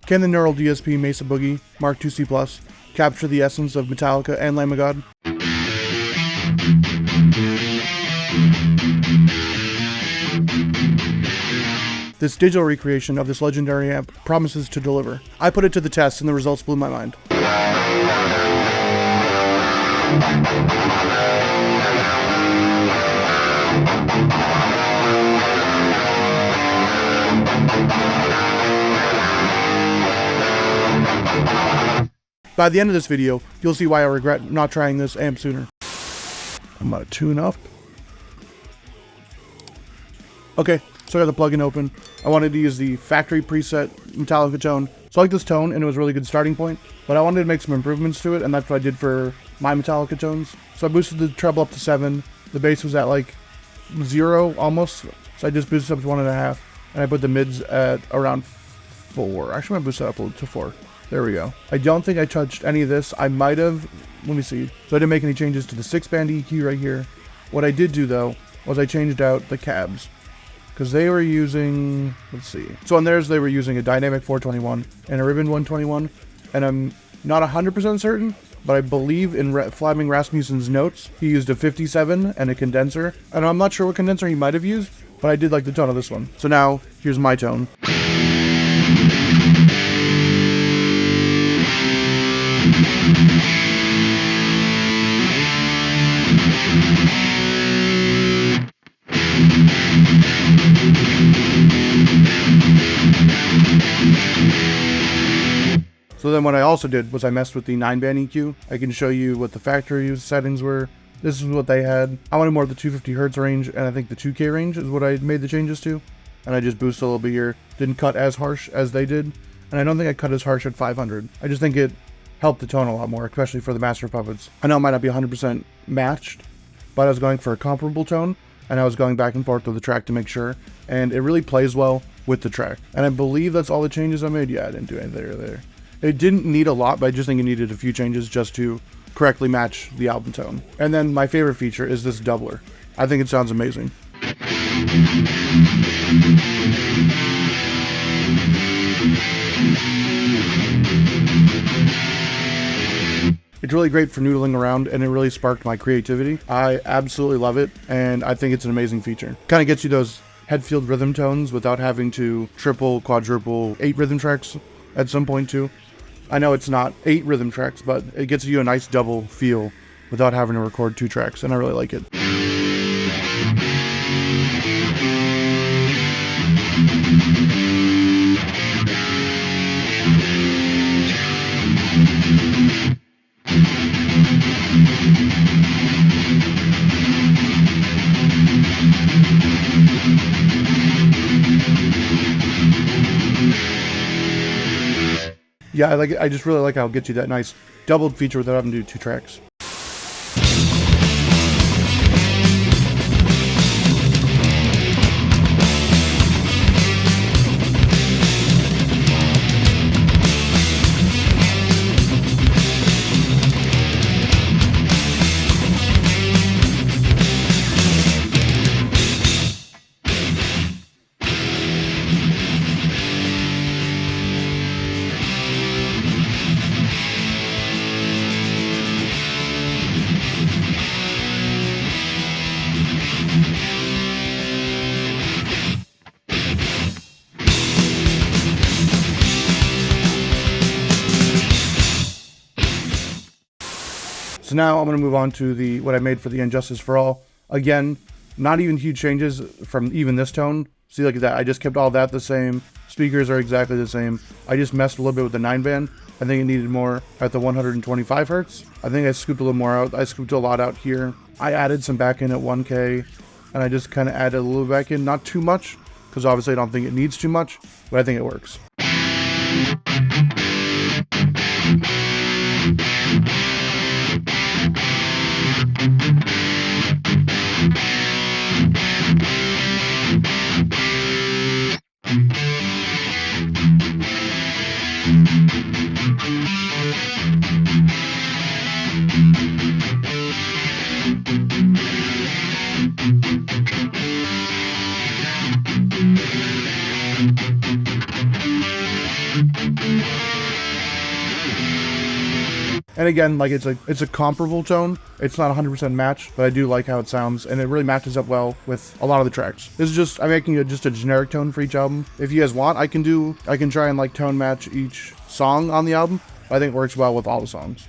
Can the Neural DSP Mesa Boogie Mark II C+ capture the essence of Metallica and Lamb of God? This digital recreation of this legendary amp promises to deliver. I put it to the test and the results blew my mind. By the end of this video, you'll see why I regret not trying this amp sooner. I'm gonna tune up. Okay, so I got the plugin open. I wanted to use the factory preset Metallica tone. So I like this tone and it was a really good starting point, but I wanted to make some improvements to it and that's what I did for my Metallica tones. So I boosted the treble up to 7. The bass was at like 0 almost. So I just boosted up to 1.5 and I put the mids at around 4. Actually, I'm gonna boost that up to 4. There we go. I don't think I touched any of this. I might have, let me see. So I didn't make any changes to the 6-band EQ right here. What I did do though, was I changed out the cabs. Because they were using, let's see. So on theirs, they were using a dynamic 421 and a ribbon 121. And I'm not 100% certain, but I believe in Flemming Rasmussen's notes, he used a 57 and a condenser. And I'm not sure what condenser he might have used, but I did like the tone of this one. So now, here's my tone. So then what I also did was I messed with the 9-band EQ. I can show you what the factory settings were. This is what they had. I wanted more of the 250 Hertz range, and I think the 2K range is what I made the changes to. And I just boosted a little bit here. Didn't cut as harsh as they did. And I don't think I cut as harsh at 500. I just think it helped the tone a lot more, especially for the Master Puppets. I know it might not be 100% matched, but I was going for a comparable tone, and I was going back and forth with the track to make sure. And it really plays well with the track. And I believe that's all the changes I made. Yeah, I didn't do anything there. It didn't need a lot, but I just think it needed a few changes just to correctly match the album tone. And then my favorite feature is this doubler. I think it sounds amazing. It's really great for noodling around and it really sparked my creativity. I absolutely love it and I think it's an amazing feature. Kind of gets you those head-filled rhythm tones without having to triple, quadruple, 8 rhythm tracks at some point too. I know it's not 8 rhythm tracks, but it gets you a nice double feel without having to record 2 tracks, and I really like it. Yeah, I like it. I just really like how it gets you that nice doubled feature without having to do 2 tracks. So now I'm going to move on to what I made for the Injustice for All. Again, not even huge changes from even this tone. See, look at that. I just kept all that the same. Speakers are exactly the same. I just messed a little bit with the 9-band. I think it needed more at the 125 Hertz. I think I scooped a little more out. I scooped a lot out here. I added some back in at 1K. And I just kind of added a little back in. Not too much, because obviously I don't think it needs too much. But I think it works. And again, like it's a comparable tone. It's not 100% match, but I do like how it sounds, and it really matches up well with a lot of the tracks. This is just, I'm making just a generic tone for each album. If you guys want, I can try and like tone match each song on the album. I think it works well with all the songs.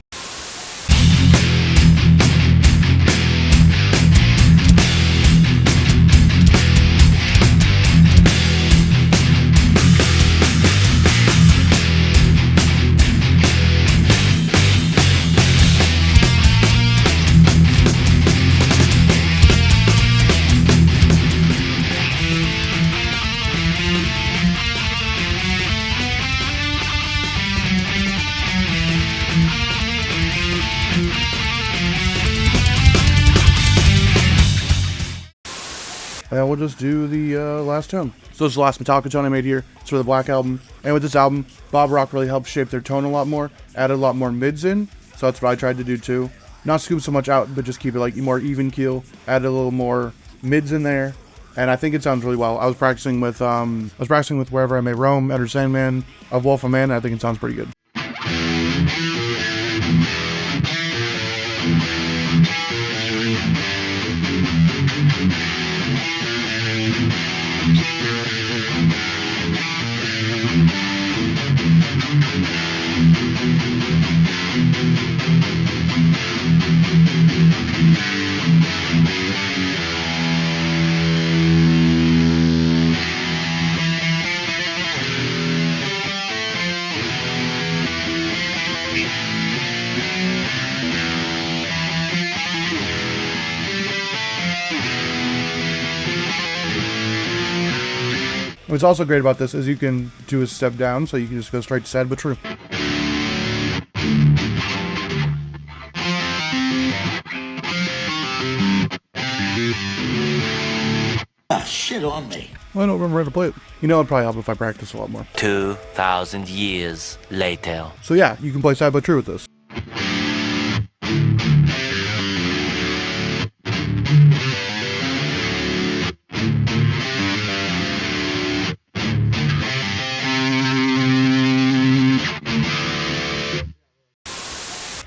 And we'll just do the last tone. So this is the last Metallica tone I made here. It's for the Black Album. And with this album, Bob Rock really helped shape their tone a lot more. Added a lot more mids in. So that's what I tried to do too. Not scoop so much out, but just keep it like more even keel. Added a little more mids in there. And I think it sounds really well. I was practicing with Wherever I May Roam, Enter Sandman, Of Wolf a Man, and I think it sounds pretty good. What's also great about this is you can do a step down, so you can just go straight to Sad But True. Ah, shit on me. Well, I don't remember how to play it. You know, it'd probably help if I practice a lot more. 2,000 years later. So yeah, you can play Sad But True with this.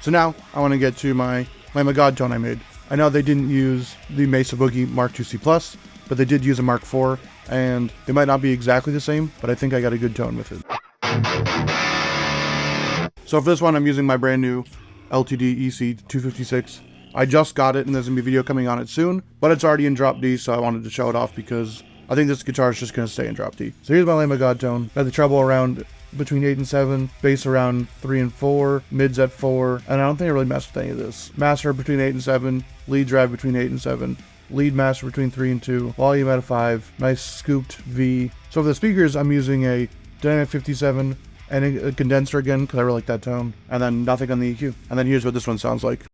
So now, I want to get to my Lamb of God tone I made. I know they didn't use the Mesa Boogie Mark II C+, but they did use a Mark IV, and they might not be exactly the same, but I think I got a good tone with it. So for this one, I'm using my brand new LTD EC256. I just got it, and there's going to be a video coming on it soon, but it's already in drop D, so I wanted to show it off because I think this guitar is just going to stay in drop D. So here's my Lamb of God tone. Got the treble around between 8 and 7, bass around 3 and 4, mids at 4, and I don't think I really messed with any of this. Master between 8 and 7, lead drive between 8 and 7, lead master between 3 and 2, volume at a 5, nice scooped V. So for the speakers, I'm using a Dynamic 57 and a condenser again, because I really like that tone, and then nothing on the EQ. And then here's what this one sounds like.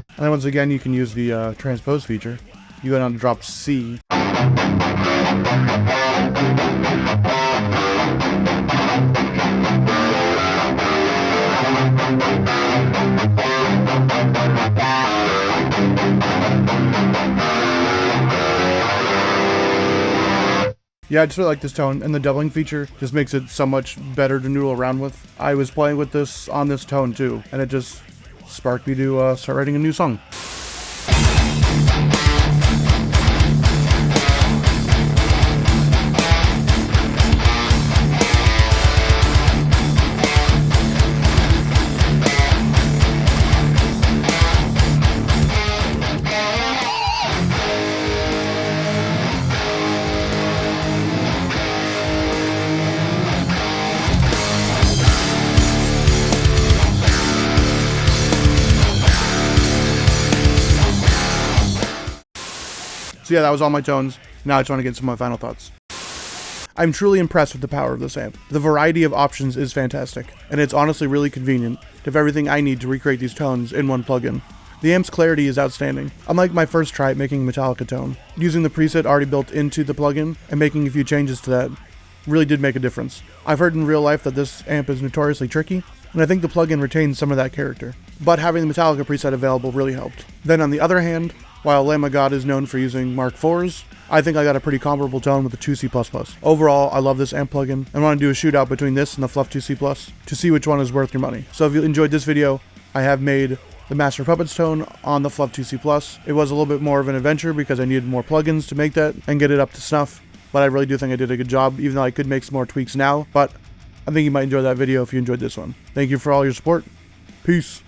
And then once again, you can use the transpose feature. You go down to drop C. Yeah, I just really like this tone, and the doubling feature just makes it so much better to noodle around with. I was playing with this on this tone too, and it just sparked me to start writing a new song. So yeah, that was all my tones. Now I just want to get some of my final thoughts. I'm truly impressed with the power of this amp. The variety of options is fantastic, and it's honestly really convenient to have everything I need to recreate these tones in one plugin. The amp's clarity is outstanding. Unlike my first try at making a Metallica tone, using the preset already built into the plugin and making a few changes to that really did make a difference. I've heard in real life that this amp is notoriously tricky, and I think the plugin retains some of that character. But having the Metallica preset available really helped. Then on the other hand, while Lamb of God is known for using Mark IVs, I think I got a pretty comparable tone with the 2C++. Overall, I love this amp plugin and want to do a shootout between this and the Fluff 2C+ to see which one is worth your money. So if you enjoyed this video, I have made the Master Puppets tone on the Fluff 2C+. It was a little bit more of an adventure because I needed more plugins to make that and get it up to snuff, but I really do think I did a good job, even though I could make some more tweaks now, but I think you might enjoy that video if you enjoyed this one. Thank you for all your support. Peace.